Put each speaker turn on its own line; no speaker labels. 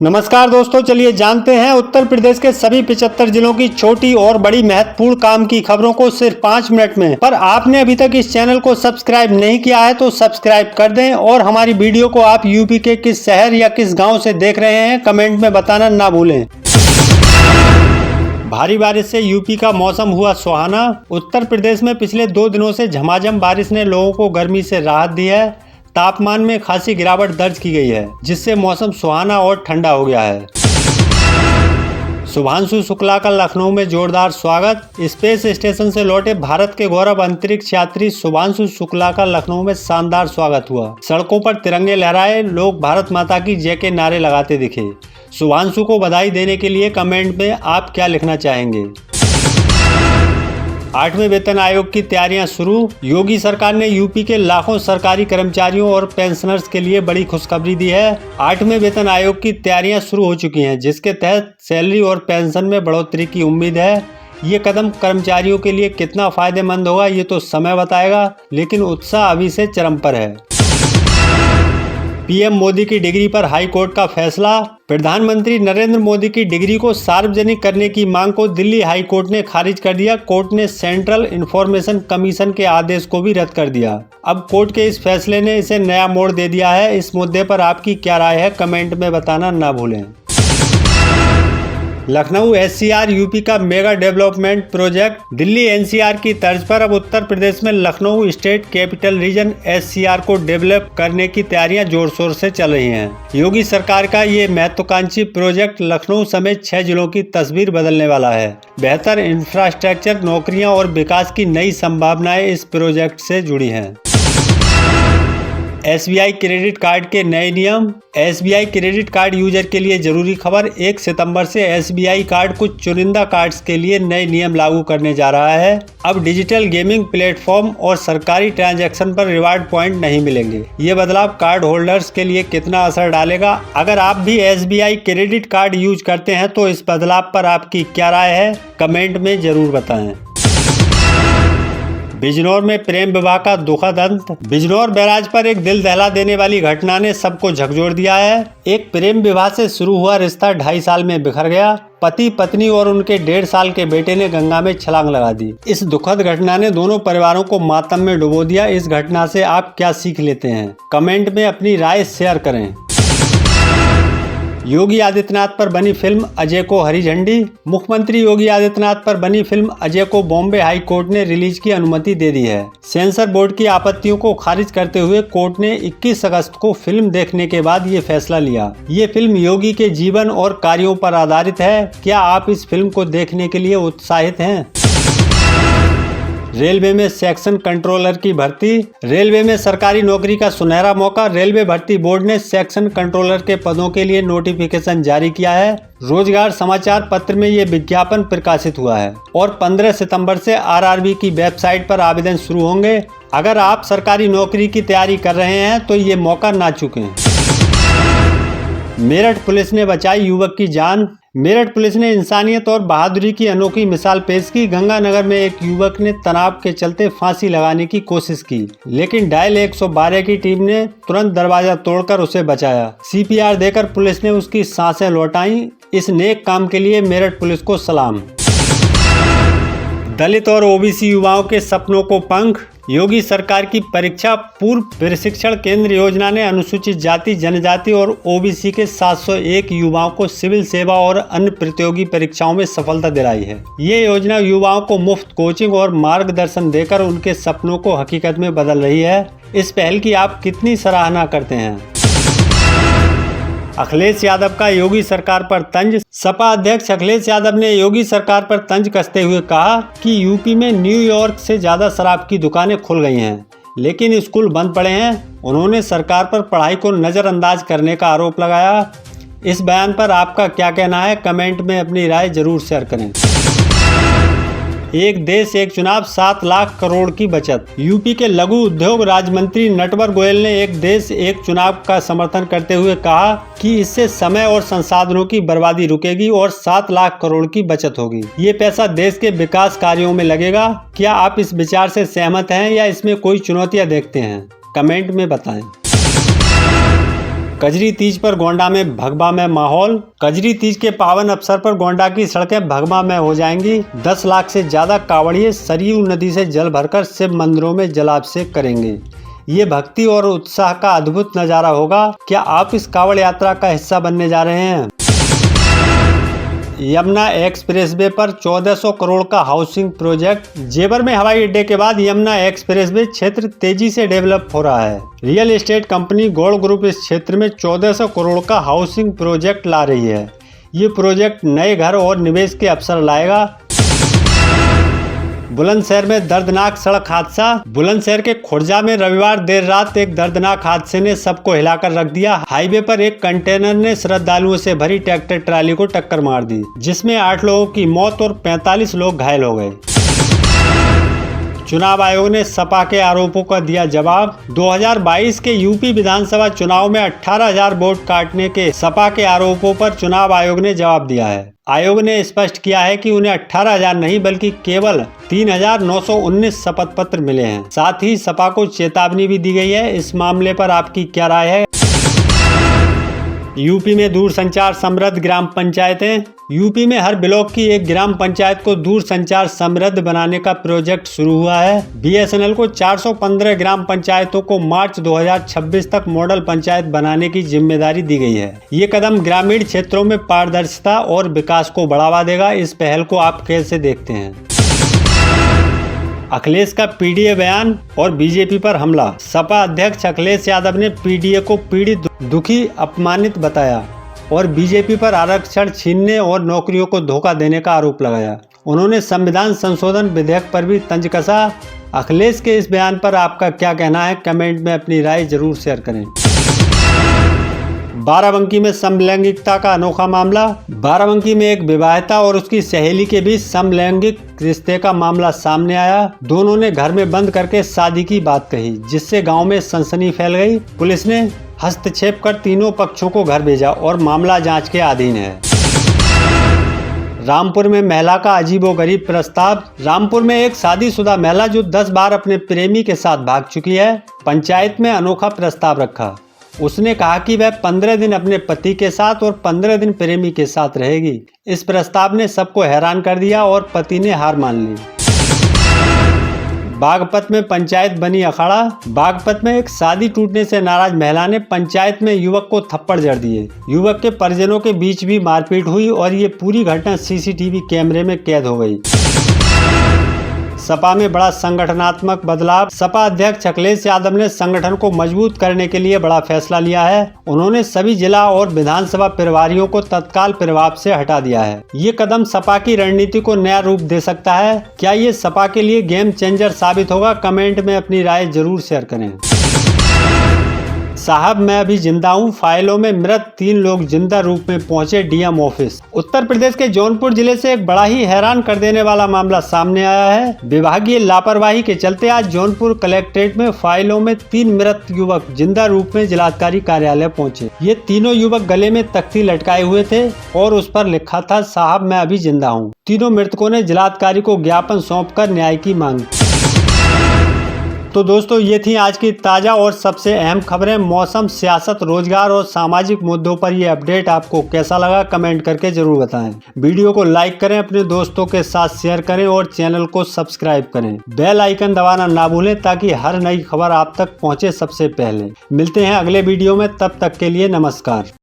नमस्कार दोस्तों, चलिए जानते हैं उत्तर प्रदेश के सभी 75 जिलों की छोटी और बड़ी महत्वपूर्ण काम की खबरों को सिर्फ 5 मिनट में। पर आपने अभी तक इस चैनल को सब्सक्राइब नहीं किया है तो सब्सक्राइब कर दें और हमारी वीडियो को आप यूपी के किस शहर या किस गांव से देख रहे हैं कमेंट में बताना ना भूलें। भारी बारिश से यूपी का मौसम हुआ सुहाना। उत्तर प्रदेश में पिछले 2 दिनों से झमाझम बारिश ने लोगों को गर्मी से राहत दी है। तापमान में खासी गिरावट दर्ज की गई है, जिससे मौसम सुहाना और ठंडा हो गया है। शुभांशु शुक्ला का लखनऊ में जोरदार स्वागत। स्पेस स्टेशन से लौटे भारत के गौरव अंतरिक्ष यात्री शुभांशु शुक्ला का लखनऊ में शानदार स्वागत हुआ। सड़कों पर तिरंगे लहराए, लोग भारत माता की जय के नारे लगाते दिखे। शुभांशु को बधाई देने के लिए कमेंट में आप क्या लिखना चाहेंगे? 8वें वेतन आयोग की तैयारियां शुरू। योगी सरकार ने यूपी के लाखों सरकारी कर्मचारियों और पेंशनर्स के लिए बड़ी खुशखबरी दी है। 8वें वेतन आयोग की तैयारियां शुरू हो चुकी हैं, जिसके तहत सैलरी और पेंशन में बढ़ोतरी की उम्मीद है। ये कदम कर्मचारियों के लिए कितना फायदेमंद होगा ये तो समय बताएगा, लेकिन उत्साह अभी से चरम पर है। पीएम मोदी की डिग्री पर हाई कोर्ट का फैसला। प्रधानमंत्री नरेंद्र मोदी की डिग्री को सार्वजनिक करने की मांग को दिल्ली हाई कोर्ट ने खारिज कर दिया। कोर्ट ने सेंट्रल इंफॉर्मेशन कमीशन के आदेश को भी रद्द कर दिया। अब कोर्ट के इस फैसले ने इसे नया मोड़ दे दिया है। इस मुद्दे पर आपकी क्या राय है, कमेंट में बताना ना भूलें। लखनऊ एससीआर यूपी का mega development project. Delhi NCR की तर्ज पर अब उत्तर प्रदेश में Lucknow state capital region SCR को डेवलप करने की तैयारियां जोर शोर से चल रही हैं। योगी सरकार का ये महत्वाकांक्षी प्रोजेक्ट लखनऊ समेत 6 जिलों की तस्वीर बदलने वाला है। बेहतर इंफ्रास्ट्रक्चर, नौकरियां और विकास की नई संभावनाएं इस प्रोजेक्ट से जुड़ी हैं। एसबीआई क्रेडिट कार्ड के नए नियम। एसबीआई क्रेडिट कार्ड यूजर के लिए जरूरी खबर। 1 सितंबर से एसबीआई कार्ड कुछ चुनिंदा कार्ड्स के लिए नए नियम लागू करने जा रहा है। अब डिजिटल गेमिंग प्लेटफॉर्म और सरकारी ट्रांजैक्शन पर रिवार्ड पॉइंट नहीं मिलेंगे। ये बदलाव कार्ड होल्डर्स के लिए कितना असर डालेगा? अगर आप भी एसबीआई क्रेडिट कार्ड यूज करते हैं तो इस बदलाव पर आपकी क्या राय है, कमेंट में जरूर बताएं। बिजनौर में प्रेम विवाह का दुखद अंत। बिजनौर बैराज पर एक दिल दहला देने वाली घटना ने सबको झकझोर दिया है। एक प्रेम विवाह से शुरू हुआ रिश्ता 2.5 साल में बिखर गया। पति पत्नी और उनके 1.5 साल के बेटे ने गंगा में छलांग लगा दी। इस दुखद घटना ने दोनों परिवारों को मातम में डुबो दिया। इस घटना से आप क्या सीख लेते हैं, कमेंट में अपनी राय शेयर करें। योगी आदित्यनाथ पर बनी फिल्म अजय को हरी झंडी। मुख्यमंत्री योगी आदित्यनाथ पर बनी फिल्म अजय को बॉम्बे हाई कोर्ट ने रिलीज की अनुमति दे दी है। सेंसर बोर्ड की आपत्तियों को खारिज करते हुए कोर्ट ने 21 अगस्त को फिल्म देखने के बाद ये फैसला लिया। ये फिल्म योगी के जीवन और कार्यों पर आधारित है। क्या आप इस फिल्म को देखने के लिए उत्साहित हैं? रेलवे में सेक्शन कंट्रोलर की भर्ती। रेलवे में सरकारी नौकरी का सुनहरा मौका। रेलवे भर्ती बोर्ड ने सेक्शन कंट्रोलर के पदों के लिए नोटिफिकेशन जारी किया है। रोजगार समाचार पत्र में ये विज्ञापन प्रकाशित हुआ है और 15 सितंबर से आरआरबी की वेबसाइट पर आवेदन शुरू होंगे। अगर आप सरकारी नौकरी की तैयारी कर रहे हैं तो ये मौका ना चूकें। मेरठ पुलिस ने बचाई युवक की जान। मेरठ पुलिस ने इंसानियत और बहादुरी की अनोखी मिसाल पेश की। गंगानगर में एक युवक ने तनाव के चलते फांसी लगाने की कोशिश की, लेकिन डायल 112 की टीम ने तुरंत दरवाजा तोड़कर उसे बचाया। सीपीआर देकर पुलिस ने उसकी सांसें लौटाई। इस नेक काम के लिए मेरठ पुलिस को सलाम। दलित और ओबीसी युवाओं के सपनों को पंख। योगी सरकार की परीक्षा पूर्व प्रशिक्षण केंद्र योजना ने अनुसूचित जाति, जनजाति और ओबीसी के 701 युवाओं को सिविल सेवा और अन्य प्रतियोगी परीक्षाओं में सफलता दिलाई है। ये योजना युवाओं को मुफ्त कोचिंग और मार्गदर्शन देकर उनके सपनों को हकीकत में बदल रही है। इस पहल की आप कितनी सराहना करते हैं? अखिलेश यादव का योगी सरकार पर तंज। सपा अध्यक्ष अखिलेश यादव ने योगी सरकार पर तंज कसते हुए कहा कि यूपी में न्यूयॉर्क से ज्यादा शराब की दुकानें खुल गई हैं, लेकिन स्कूल बंद पड़े हैं। उन्होंने सरकार पर पढ़ाई को नजरअंदाज करने का आरोप लगाया। इस बयान पर आपका क्या कहना है, कमेंट में अपनी राय जरूर शेयर करें। एक देश एक चुनाव, 7 लाख करोड़ की बचत। यूपी के लघु उद्योग राज्य मंत्री नटवर गोयल ने एक देश एक चुनाव का समर्थन करते हुए कहा कि इससे समय और संसाधनों की बर्बादी रुकेगी और 7 लाख करोड़ की बचत होगी। ये पैसा देश के विकास कार्यों में लगेगा। क्या आप इस विचार से सहमत हैं या इसमें कोई चुनौतियां देखते हैं, कमेंट में बताएं। कजरी तीज पर गोंडा में भगवा में माहौल। कजरी तीज के पावन अवसर पर गोंडा की सड़कें भगवा में हो जाएंगी। 10 लाख से ज्यादा कांवड़िए सरयू नदी से जल भरकर शिव मंदिरों में जलाभिषेक करेंगे। ये भक्ति और उत्साह का अद्भुत नजारा होगा। क्या आप इस कांवड़ यात्रा का हिस्सा बनने जा रहे हैं? यमुना एक्सप्रेसवे पर 1400 करोड़ का हाउसिंग प्रोजेक्ट। जेवर में हवाई अड्डे के बाद यमुना एक्सप्रेसवे क्षेत्र तेजी से डेवलप हो रहा है। Real estate company Gaur group इस क्षेत्र में 1400 करोड़ का हाउसिंग प्रोजेक्ट ला रही है। ये प्रोजेक्ट नए घर और निवेश के अवसर लाएगा। बुलंदशहर में दर्दनाक सड़क हादसा। बुलंदशहर के खुर्जा में रविवार देर रात एक दर्दनाक हादसे ने सबको हिलाकर रख दिया। हाईवे पर एक कंटेनर ने श्रद्धालुओं से भरी ट्रैक्टर ट्राली को टक्कर मार दी, जिसमें 8 लोगों की मौत और 45 लोग घायल हो गए। चुनाव आयोग ने सपा के आरोपों का दिया जवाब। 2022 के यूपी विधानसभा चुनाव में 18,000 वोट काटने के सपा के आरोपों पर चुनाव आयोग ने जवाब दिया है। आयोग ने स्पष्ट किया है कि उन्हें 18,000 नहीं बल्कि केवल 3,919 शपथ पत्र मिले हैं। साथ ही सपा को चेतावनी भी दी गई है। इस मामले पर आपकी क्या राय है? यूपी में दूरसंचार समृद्ध ग्राम पंचायतें। यूपी में हर ब्लॉक की एक ग्राम पंचायत को दूरसंचार समृद्ध बनाने का प्रोजेक्ट शुरू हुआ है। बीएसएनएल को 415 ग्राम पंचायतों को मार्च 2026 तक मॉडल पंचायत बनाने की जिम्मेदारी दी गई है। ये कदम ग्रामीण क्षेत्रों में पारदर्शिता और विकास को बढ़ावा देगा। इस पहल को आप कैसे देखते हैं? अखिलेश का पीडीए बयान और बीजेपी पर हमला। सपा अध्यक्ष अखिलेश यादव ने पीडीए को पीड़ित, दुखी, अपमानित बताया और बीजेपी पर आरक्षण छीनने और नौकरियों को धोखा देने का आरोप लगाया। उन्होंने संविधान संशोधन विधेयक पर भी तंज कसा। अखिलेश के इस बयान पर आपका क्या कहना है? कमेंट में अपनी राय जरूर शेयर करें। बाराबंकी में समलैंगिकता का अनोखा मामला। बाराबंकी में एक विवाहिता और उसकी सहेली के बीच समलैंगिक रिश्ते का मामला सामने आया। दोनों ने घर में बंद करके शादी की बात कही, जिससे गांव में सनसनी फैल गई। पुलिस ने हस्तक्षेप कर तीनों पक्षों को घर भेजा और मामला जांच के अधीन है। रामपुर में महिला का अजीबोगरीब प्रस्ताव। रामपुर में एक शादीशुदा महिला जो 10 बार अपने प्रेमी के साथ भाग चुकी है, पंचायत में अनोखा प्रस्ताव रखा। उसने कहा कि वह 15 दिन अपने पति के साथ और 15 दिन प्रेमी के साथ रहेगी। इस प्रस्ताव ने सबको हैरान कर दिया और पति ने हार मान ली। बागपत में पंचायत बनी अखाड़ा। बागपत में एक शादी टूटने से नाराज महिला ने पंचायत में युवक को थप्पड़ जड़ दिए। युवक के परिजनों के बीच भी मारपीट हुई और ये पूरी घटना सीसीटीवी कैमरे में कैद हो गई। सपा में बड़ा संगठनात्मक बदलाव। सपा अध्यक्ष अखिलेश यादव ने संगठन को मजबूत करने के लिए बड़ा फैसला लिया है। उन्होंने सभी जिला और विधानसभा प्रभारियों को तत्काल प्रभाव से हटा दिया है। ये कदम सपा की रणनीति को नया रूप दे सकता है। क्या ये सपा के लिए गेम चेंजर साबित होगा? कमेंट में अपनी राय जरूर शेयर करें। साहब मैं अभी जिंदा हूँ, फाइलों में मृत 3 लोग जिंदा रूप में पहुंचे डीएम ऑफिस। उत्तर प्रदेश के जौनपुर जिले से एक बड़ा ही हैरान कर देने वाला मामला सामने आया है। विभागीय लापरवाही के चलते आज जौनपुर कलेक्ट्रेट में फाइलों में 3 मृत युवक जिंदा रूप में जिलाधिकारी कार्यालय पहुंचे। ये तीनों युवक गले में तख्ती लटकाए हुए थे और उस पर लिखा था साहब मैं अभी जिंदा हूँ। तीनों मृतकों ने जिलाधिकारी को ज्ञापन सौंपकर न्याय की मांग। तो दोस्तों ये थी आज की ताज़ा और सबसे अहम खबरें। मौसम, सियासत, रोजगार और सामाजिक मुद्दों पर ये अपडेट आपको कैसा लगा? कमेंट करके जरूर बताएं। वीडियो को लाइक करें, अपने दोस्तों के साथ शेयर करें और चैनल को सब्सक्राइब करें। बेल आइकन दबाना ना भूलें ताकि हर नई खबर आप तक पहुंचे सबसे पहले। मिलते हैं अगले वीडियो में, तब तक के लिए नमस्कार।